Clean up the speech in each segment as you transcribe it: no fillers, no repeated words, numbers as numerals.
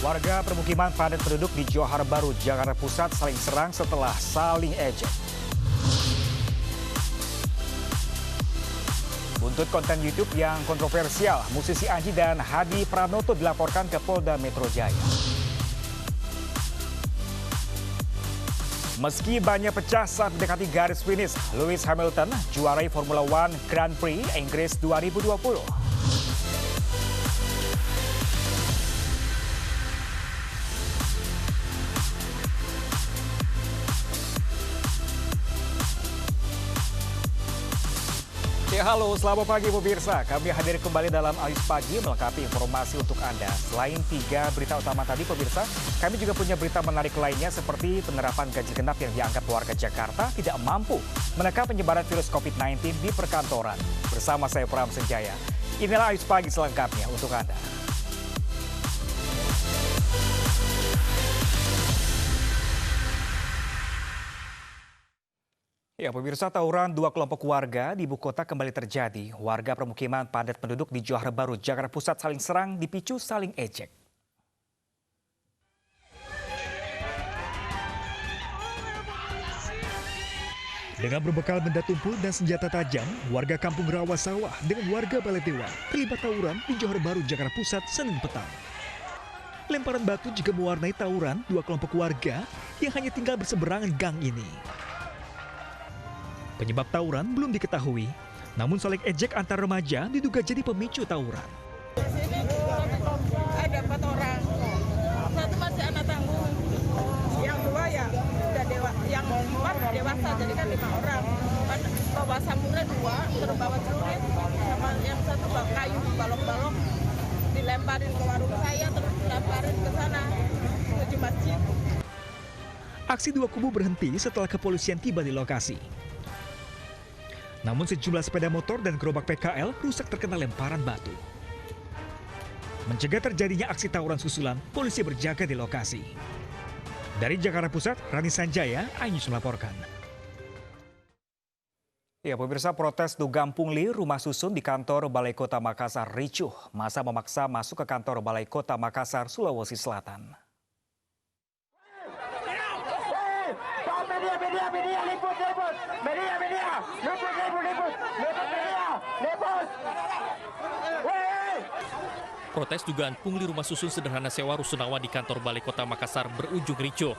Warga permukiman padat penduduk di Johar Baru, Jakarta Pusat saling serang setelah saling ejek. Buntut konten YouTube yang kontroversial, musisi Anji dan Hadi Pranoto dilaporkan ke Polda Metro Jaya. Meski banyak pecah saat mendekati garis finish, Lewis Hamilton juarai Formula One Grand Prix Inggris 2020. Ya, halo, selamat pagi pemirsa. Kami hadir kembali dalam Ayus Pagi melengkapi informasi untuk Anda. Selain 3 berita utama tadi pemirsa, kami juga punya berita menarik lainnya seperti penerapan ganjil genap yang dianggap warga Jakarta tidak mampu menekan penyebaran virus COVID-19 di perkantoran. Bersama saya Pram Senjaya. Inilah Ayus Pagi selengkapnya untuk Anda. Ya, pemirsa, tawuran dua kelompok warga di ibu kota kembali terjadi. Warga permukiman padat penduduk di Johar Baru, Jakarta Pusat saling serang dipicu saling ejek. Dengan berbekal benda tumpul dan senjata tajam, warga kampung Rawa Sawah dengan warga Baledewa terlibat tawuran di Johar Baru, Jakarta Pusat, Senin petang. Lemparan batu juga mewarnai tawuran dua kelompok warga yang hanya tinggal berseberangan gang ini. Penyebab tawuran belum diketahui, namun saling ejek antar remaja diduga jadi pemicu tawuran. Di sini ada 4 orang, satu masih anak tanggung, yang 2 ya udah yang 4 dewasa, jadi kan 5 orang. Bawa samurai 2, terus bawa celurit, sama yang satu bawa kayu, balok-balok, dilemparin ke warung saya, terus dilemparin ke sana, menuju masjid. Aksi dua kubu berhenti setelah kepolisian tiba di lokasi. Namun sejumlah sepeda motor dan gerobak PKL rusak terkena lemparan batu. Mencegah terjadinya aksi tawuran susulan, polisi berjaga di lokasi. Dari Jakarta Pusat, Rani Sanjaya, iNews melaporkan. Ya, pemirsa, protes dugaan pungli rumah susun di kantor Balai Kota Makassar ricuh. Massa memaksa masuk ke kantor Balai Kota Makassar, Sulawesi Selatan. Protes dugaan pungli rumah susun sederhana sewa rusunawa di kantor Balai Kota Makassar berujung ricuh.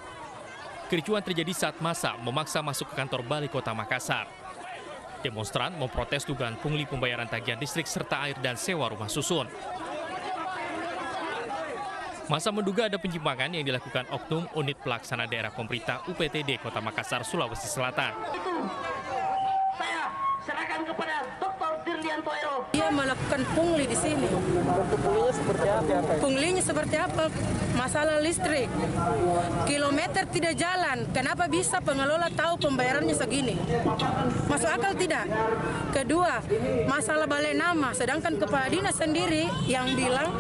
Kericuan terjadi saat massa memaksa masuk ke kantor Balai Kota Makassar. Demonstran memprotes dugaan pungli pembayaran tagihan listrik serta air dan sewa rumah susun. Massa menduga ada penyimpangan yang dilakukan oknum unit pelaksana daerah pemerintah UPTD Kota Makassar, Sulawesi Selatan. Saya serahkan kepada Dr. Dirlianto Ero. Dia melakukan pungli di sini. Punglinya seperti apa? Punglinya seperti apa? Masalah listrik. Kilometer tidak jalan. Kenapa bisa pengelola tahu pembayarannya segini? Masuk akal tidak? Kedua, masalah balai nama. Sedangkan kepala dinas sendiri yang bilang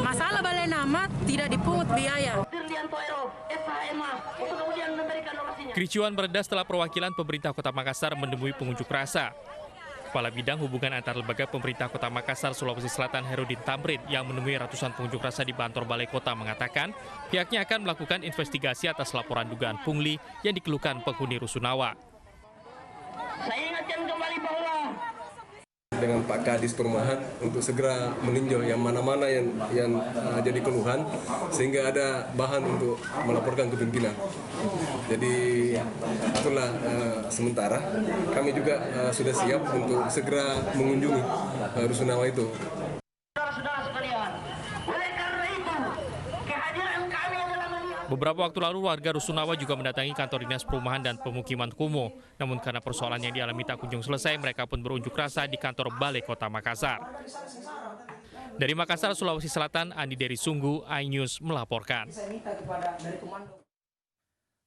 masalah balai nama tidak dipungut biaya. Dirlianto Ero, SHMA, untuk kemudian memberikan lokasinya. Kericuan mereda setelah perwakilan pemerintah Kota Makassar menemui pengunjuk rasa. Kepala Bidang Hubungan Antar Lembaga Pemerintah Kota Makassar, Sulawesi Selatan, Herudin Tamrin, yang menemui ratusan pengunjuk rasa di kantor Balai Kota mengatakan pihaknya akan melakukan investigasi atas laporan dugaan pungli yang dikeluhkan penghuni rusunawa. Saya ingatkan kembali bahwa dengan Pak Kadis Perumahan untuk segera meninjau yang mana-mana yang jadi keluhan sehingga ada bahan untuk melaporkan ke pimpinan. Jadi itulah sementara kami juga sudah siap untuk segera mengunjungi rusunawa itu. saudara-saudara sekalian, oleh karena itu kehadiran kami adalah melihat. Beberapa waktu lalu warga rusunawa juga mendatangi kantor Dinas Perumahan dan Pemukiman Kumuh. Namun karena persoalan yang dialami tak kunjung selesai, mereka pun berunjuk rasa di kantor Balai Kota Makassar. Dari Makassar, Sulawesi Selatan, Andi Dery Sunggu, iNews melaporkan.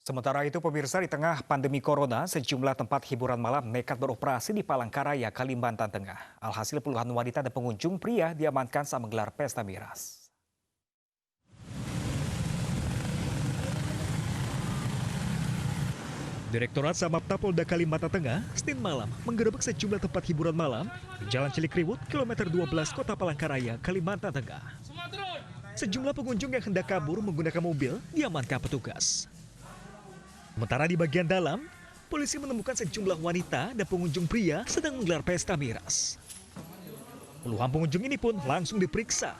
Sementara itu pemirsa, di tengah pandemi corona, sejumlah tempat hiburan malam nekat beroperasi di Palangkaraya, Kalimantan Tengah. Alhasil puluhan wanita dan pengunjung pria diamankan saat menggelar pesta miras. Direktorat Samapta Polda Kalimantan Tengah, Senin malam menggerebek sejumlah tempat hiburan malam di Jalan Cilikriwut, kilometer 12, Kota Palangkaraya, Kalimantan Tengah. Sejumlah pengunjung yang hendak kabur menggunakan mobil diamankan petugas. Sementara di bagian dalam, polisi menemukan sejumlah wanita dan pengunjung pria sedang menggelar pesta miras. Puluhan pengunjung ini pun langsung diperiksa,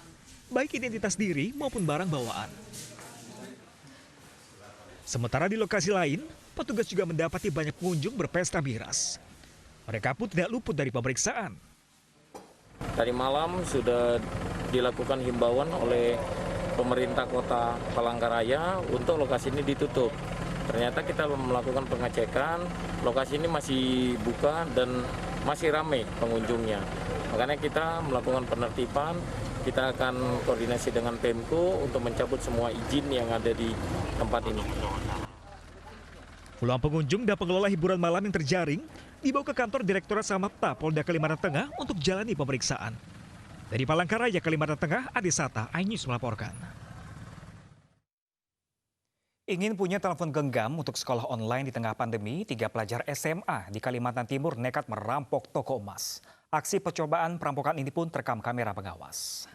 baik identitas diri maupun barang bawaan. Sementara di lokasi lain, petugas juga mendapati banyak pengunjung berpesta miras. Mereka pun tidak luput dari pemeriksaan. Tadi malam sudah dilakukan himbauan oleh pemerintah Kota Palangkaraya untuk lokasi ini ditutup. Ternyata kita melakukan pengecekan, lokasi ini masih buka dan masih ramai pengunjungnya. Makanya kita melakukan penertiban, kita akan koordinasi dengan Pemko untuk mencabut semua izin yang ada di tempat ini. Puluhan pengunjung dan pengelola hiburan malam yang terjaring dibawa ke kantor Direktorat Samapta Polda Kalimantan Tengah untuk jalani pemeriksaan. Dari Palangkaraya, Kalimantan Tengah, Adisata, iNews melaporkan. Ingin punya telepon genggam untuk sekolah online di tengah pandemi, 3 pelajar SMA di Kalimantan Timur nekat merampok toko emas. Aksi percobaan perampokan ini pun terekam kamera pengawas.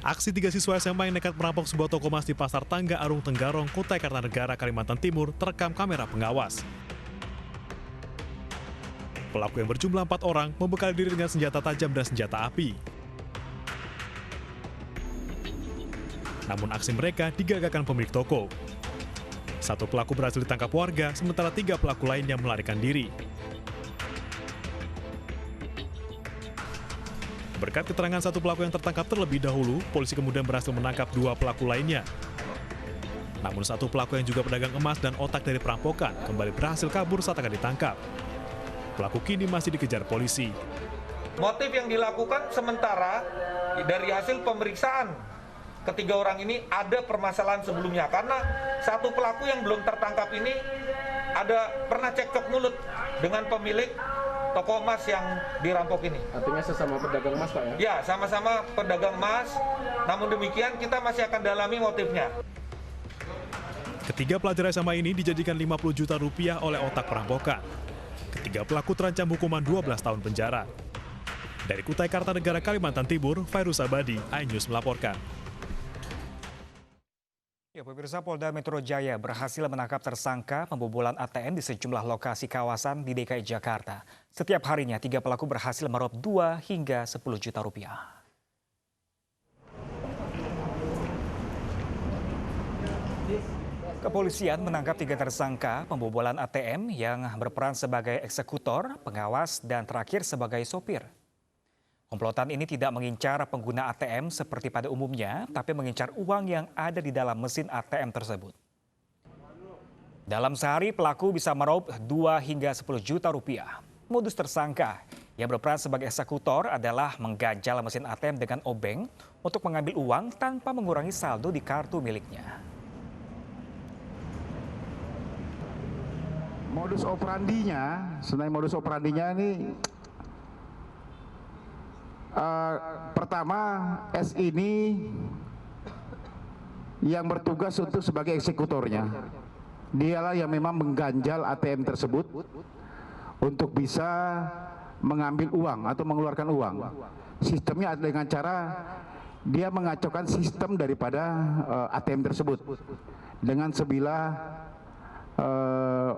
Aksi 3 siswa SMA yang nekat merampok sebuah toko emas di Pasar Tangga Arung Tenggarong, Kutai Kartanegara, Kalimantan Timur terekam kamera pengawas. Pelaku yang berjumlah 4 orang membekali diri dengan senjata tajam dan senjata api. Namun aksi mereka digagalkan pemilik toko. 1 pelaku berhasil ditangkap warga, sementara 3 pelaku lainnya melarikan diri. Berkat keterangan 1 pelaku yang tertangkap terlebih dahulu, polisi kemudian berhasil menangkap 2 pelaku lainnya. Namun 1 pelaku yang juga pedagang emas dan otak dari perampokan kembali berhasil kabur saat akan ditangkap. Pelaku kini masih dikejar polisi. Motif yang dilakukan sementara dari hasil pemeriksaan ketiga orang ini ada permasalahan sebelumnya. Karena 1 pelaku yang belum tertangkap ini pernah cekcok mulut dengan pemilik toko emas yang dirampok ini. Artinya sesama pedagang emas, Pak ya? Ya, sama-sama pedagang emas. Namun demikian kita masih akan dalami motifnya. Ketiga pelajar SMA ini dijadikan 50 juta rupiah oleh otak perampokan. Ketiga pelaku terancam hukuman 12 tahun penjara. Dari Kutai Kartanegara, Kalimantan Timur, Fairuz Abadi, iNews melaporkan. Ya, pemirsa, Polda Metro Jaya berhasil menangkap tersangka pembobolan ATM di sejumlah lokasi kawasan di DKI Jakarta. Setiap harinya 3 pelaku berhasil meraup 2 hingga 10 juta rupiah. Kepolisian menangkap 3 tersangka pembobolan ATM yang berperan sebagai eksekutor, pengawas, dan terakhir sebagai sopir. Komplotan ini tidak mengincar pengguna ATM seperti pada umumnya, tapi mengincar uang yang ada di dalam mesin ATM tersebut. Dalam sehari, pelaku bisa meraup 2 hingga 10 juta rupiah. Modus tersangka yang berperan sebagai eksekutor adalah mengganjal mesin ATM dengan obeng untuk mengambil uang tanpa mengurangi saldo di kartu miliknya. Modus operandinya, sebenarnya modus operandinya ini pertama, S ini yang bertugas untuk sebagai eksekutornya. Dialah yang memang mengganjal ATM tersebut untuk bisa mengambil uang atau mengeluarkan uang. Sistemnya dengan cara dia mengacaukan sistem daripada ATM tersebut dengan sebilah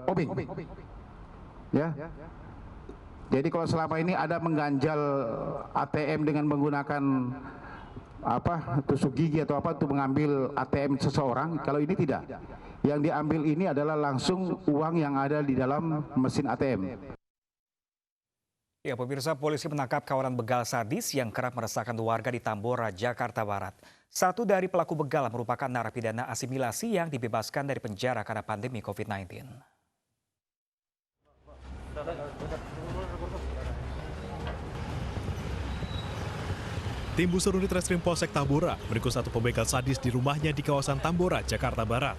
obeng. Ya. Jadi kalau selama ini ada mengganjal ATM dengan menggunakan tusuk gigi atau apa untuk mengambil ATM seseorang, kalau ini tidak. Yang diambil ini adalah langsung uang yang ada di dalam mesin ATM. Ya, pemirsa, polisi menangkap kawanan begal sadis yang kerap meresahkan warga di Tambora, Jakarta Barat. 1 dari pelaku begal merupakan narapidana asimilasi yang dibebaskan dari penjara karena pandemi COVID-19. Tim Busurunit Reskrim Polsek Tambora meringkus 1 pembegal sadis di rumahnya di kawasan Tambora, Jakarta Barat.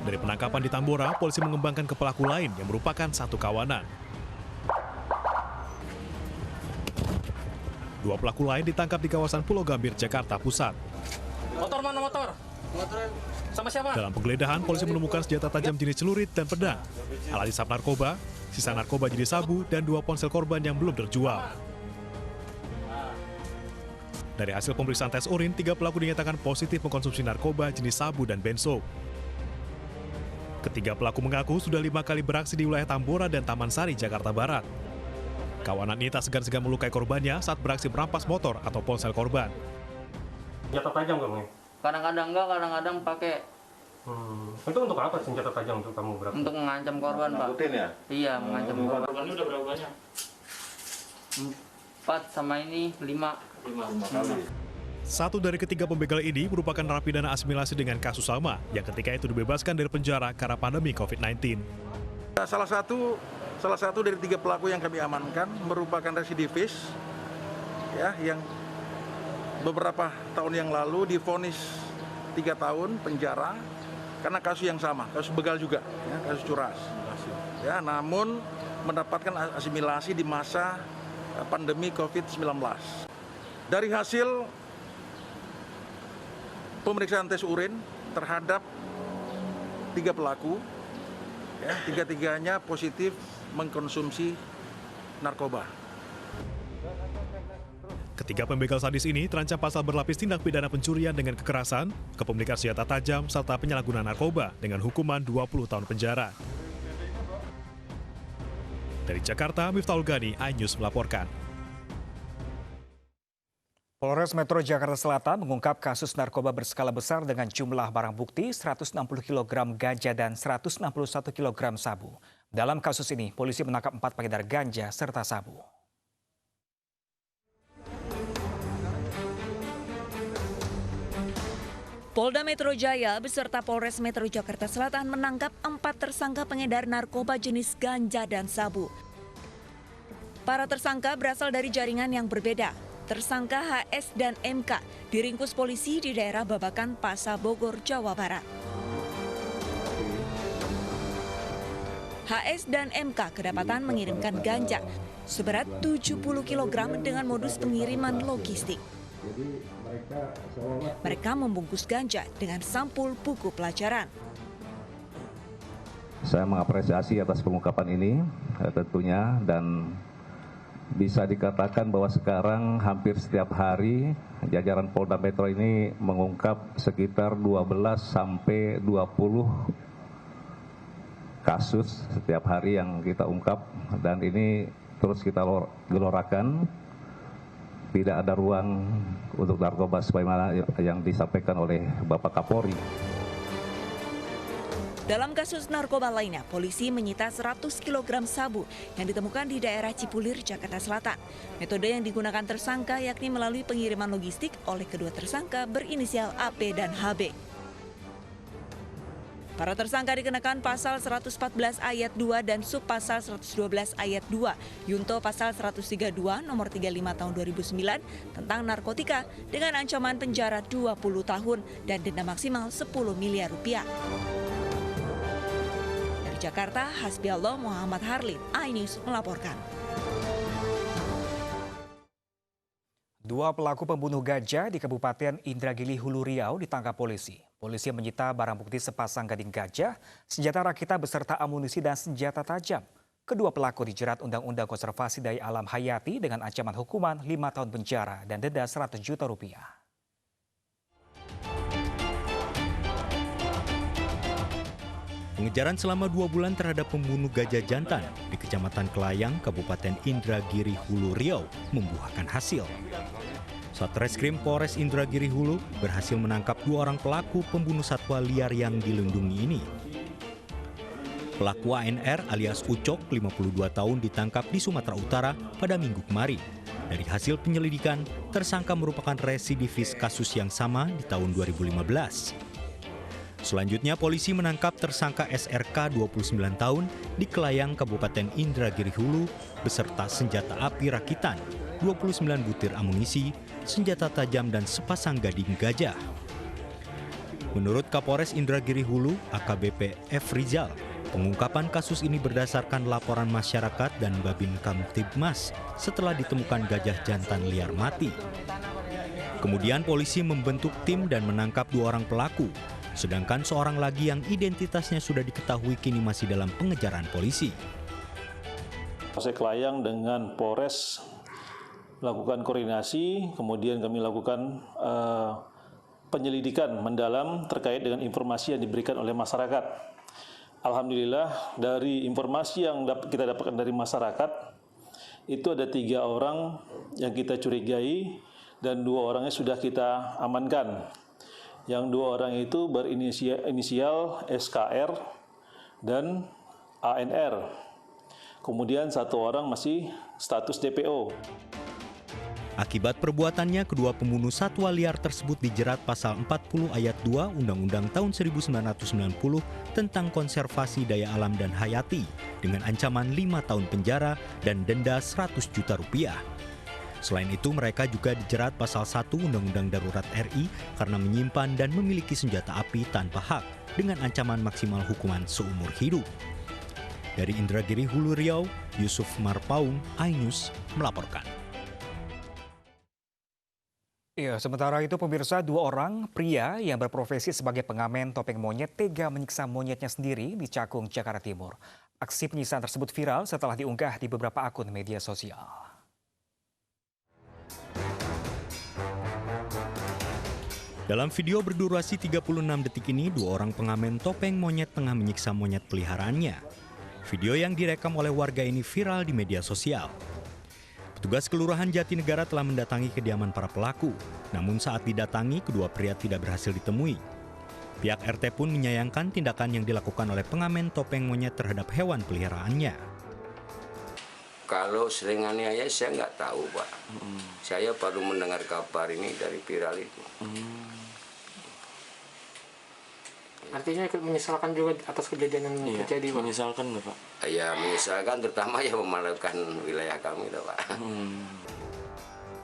Dari penangkapan di Tambora, polisi mengembangkan ke pelaku lain yang merupakan 1 kawanan. 2 pelaku lain ditangkap di kawasan Pulau Gambir, Jakarta Pusat. Motor mana motor? Sama siapa? Dalam penggeledahan, polisi menemukan senjata tajam jenis celurit dan pedang, alat hisap narkoba, sisa narkoba jenis sabu, dan 2 ponsel korban yang belum terjual. Dari hasil pemeriksaan tes urin, 3 pelaku dinyatakan positif mengkonsumsi narkoba jenis sabu dan benzo. Ketiga pelaku mengaku sudah 5 kali beraksi di wilayah Tambora dan Taman Sari, Jakarta Barat. Kawanan ini tak segan-segan melukai korbannya saat beraksi merampas motor atau ponsel korban. Senjata tajam kamu? Kadang-kadang enggak, kadang-kadang pakai. Itu untuk apa senjata tajam untuk kamu berapa? Untuk mengancam korban, Pak. Rutin ya? Iya, mengancam korban. Korbannya udah berapa banyak? 4 sama ini 5 kali. Satu dari ketiga pembegal ini merupakan narapidana asimilasi dengan kasus sama yang ketika itu dibebaskan dari penjara karena pandemi COVID-19. Salah satu dari 3 pelaku yang kami amankan merupakan residivis, ya, yang beberapa tahun yang lalu divonis 3 tahun penjara karena kasus yang sama, kasus begal juga, ya, kasus curas. Ya, namun mendapatkan asimilasi di masa pandemi COVID-19. Dari hasil pemeriksaan tes urin terhadap 3 pelaku, ya, 3-tiganya positif mengkonsumsi narkoba. Ketiga pembegal sadis ini terancam pasal berlapis tindak pidana pencurian dengan kekerasan, kepemilikan senjata tajam, serta penyalahgunaan narkoba dengan hukuman 20 tahun penjara. Dari Jakarta, Miftahul Gani, iNews melaporkan. Polres Metro Jakarta Selatan mengungkap kasus narkoba berskala besar dengan jumlah barang bukti 160 kg ganja dan 161 kg sabu. Dalam kasus ini, polisi menangkap 4 pengedar ganja serta sabu. Polda Metro Jaya beserta Polres Metro Jakarta Selatan menangkap 4 tersangka pengedar narkoba jenis ganja dan sabu. Para tersangka berasal dari jaringan yang berbeda. Tersangka HS dan MK diringkus polisi di daerah Babakan, Pasar Bogor, Jawa Barat. HS dan MK kedapatan mengirimkan ganja seberat 70 kg dengan modus pengiriman logistik. Mereka membungkus ganja dengan sampul buku pelajaran. Saya mengapresiasi atas pengungkapan ini tentunya, dan bisa dikatakan bahwa sekarang hampir setiap hari jajaran Polda Metro ini mengungkap sekitar 12 sampai 20 kasus setiap hari yang kita ungkap, dan ini terus kita gelorakan. Tidak ada ruang untuk narkoba sebagaimana yang disampaikan oleh Bapak Kapolri. Dalam kasus narkoba lainnya, polisi menyita 100 kg sabu yang ditemukan di daerah Cipulir, Jakarta Selatan. Metode yang digunakan tersangka yakni melalui pengiriman logistik oleh kedua tersangka berinisial AP dan HB. Para tersangka dikenakan pasal 114 ayat 2 dan subpasal 112 ayat 2, Yunto pasal 132 nomor 35 tahun 2009 tentang narkotika dengan ancaman penjara 20 tahun dan denda maksimal 10 miliar rupiah. Dari Jakarta, Hasbiallah Muhammad Harlin, iNews melaporkan. 2 pelaku pembunuh gajah di Kabupaten Indragiri, Hulu Riau ditangkap polisi. Polisi menyita barang bukti sepasang gading gajah, senjata rakitan beserta amunisi dan senjata tajam. Kedua pelaku dijerat Undang-Undang Konservasi Daya Alam Hayati dengan ancaman hukuman 5 tahun penjara dan denda 100 juta rupiah. Pengejaran selama 2 bulan terhadap pembunuh gajah jantan di Kecamatan Kelayang, Kabupaten Indragiri, Hulu Riau membuahkan hasil. Satreskrim Polres Indragiri Hulu berhasil menangkap 2 orang pelaku pembunuh satwa liar yang dilindungi ini. Pelaku ANR alias Ucok, 52 tahun, ditangkap di Sumatera Utara pada Minggu kemarin. Dari hasil penyelidikan, tersangka merupakan residivis kasus yang sama di tahun 2015. Selanjutnya, polisi menangkap tersangka SRK 29 tahun di Kelayang, Kabupaten Indragiri Hulu beserta senjata api rakitan, 29 butir amunisi, senjata tajam dan sepasang gading gajah. Menurut Kapolres Indragiri Hulu, AKBP F. Rizal, Pengungkapan kasus ini berdasarkan laporan masyarakat dan Babin Kamtibmas setelah ditemukan gajah jantan liar mati. Kemudian polisi membentuk tim dan menangkap 2 orang pelaku, sedangkan seorang lagi yang identitasnya sudah diketahui kini masih dalam pengejaran polisi. Polsek Layang dengan Polres melakukan koordinasi, kemudian kami lakukan penyelidikan mendalam terkait dengan informasi yang diberikan oleh masyarakat. Alhamdulillah dari informasi yang kita dapatkan dari masyarakat, itu ada 3 orang yang kita curigai dan 2 orangnya sudah kita amankan. Yang 2 orang itu berinisial SKR dan ANR. Kemudian 1 orang masih status DPO. Akibat perbuatannya, kedua pembunuh satwa liar tersebut dijerat pasal 40 ayat 2 Undang-Undang tahun 1990 tentang konservasi daya alam dan hayati dengan ancaman 5 tahun penjara dan denda 100 juta rupiah. Selain itu, mereka juga dijerat pasal 1 Undang-Undang Darurat RI karena menyimpan dan memiliki senjata api tanpa hak dengan ancaman maksimal hukuman seumur hidup. Dari Indragiri Hulu Riau, Yusuf Marpaung, iNews melaporkan. Ya, sementara itu pemirsa, 2 orang pria yang berprofesi sebagai pengamen topeng monyet tega menyiksa monyetnya sendiri di Cakung, Jakarta Timur. Aksi penyiksaan tersebut viral setelah diunggah di beberapa akun media sosial. Dalam video berdurasi 36 detik ini, 2 orang pengamen topeng monyet tengah menyiksa monyet peliharaannya. Video yang direkam oleh warga ini viral di media sosial. Petugas Kelurahan Jatinegara telah mendatangi kediaman para pelaku, namun saat didatangi kedua pria tidak berhasil ditemui. Pihak RT pun menyayangkan tindakan yang dilakukan oleh pengamen topeng monyet terhadap hewan peliharaannya. Kalau sering aniaya saya nggak tahu, Pak. Saya baru mendengar kabar ini dari viral itu. Artinya ikut menyesalkan juga atas kejadian yang terjadi, Pak? Menyesalkan nggak, Pak? Ya menyesalkan, terutama ya memalukan wilayah kami, Pak.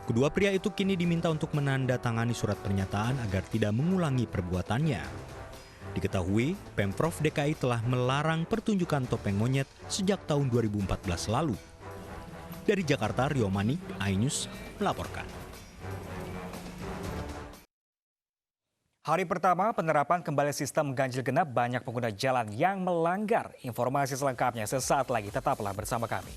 Kedua pria itu kini diminta untuk menandatangani surat pernyataan agar tidak mengulangi perbuatannya. Diketahui, Pemprov DKI telah melarang pertunjukan topeng monyet sejak tahun 2014 lalu. Dari Jakarta, Rio Manik, iNews melaporkan. Hari pertama penerapan kembali sistem ganjil genap, banyak pengguna jalan yang melanggar. Informasi selengkapnya sesaat lagi, tetaplah bersama kami.